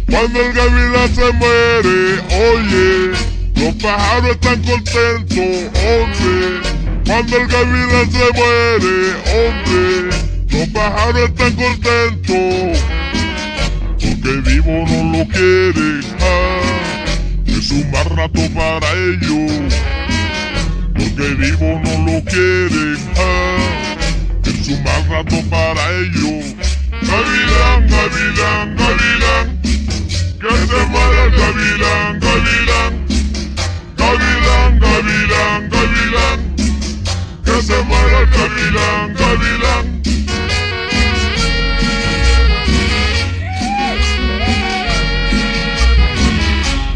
Cuando el gavilán se muere, oye, los pájaros están contentos, hombre. Cuando el gavilán se muere, hombre, los pájaros están contentos. Porque vivo no lo quieren, es un mal rato para ellos. Porque vivo no lo quieren, es un mal rato para ellos. Gavilán, gavilán, gavilán, que se muera el gavilán, gavilán. Gavilán, gavilán, gavilán, que se muera el gavilán, gavilán.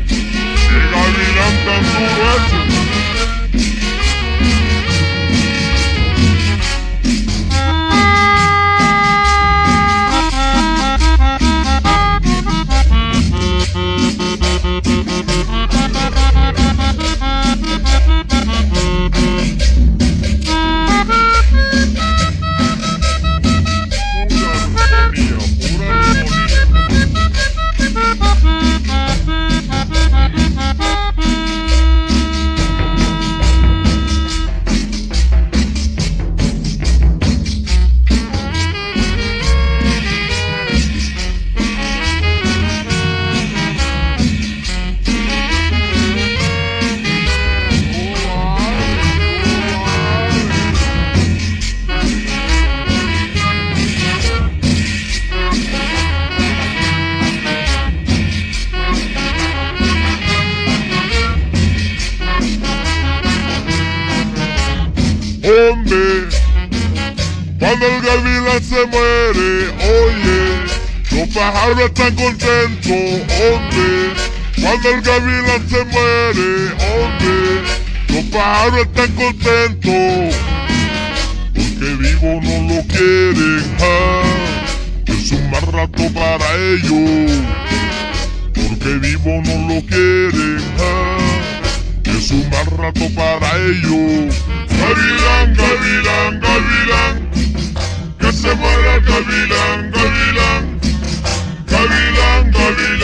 ¡Qué gavilán tan duro ese! Hombre, cuando el gavilán se muere, oye, los pájaros están contentos, hombre. Cuando el gavilán se muere, hombre, los pájaros están contentos. Porque vivo no lo quieren, es un mal rato para ellos. Porque vivo no lo quieren, es un mal rato para ellos. Gavilán, gavilán, gavilán, que se muera el gavilán, gavilán. Gavilán, gavilán.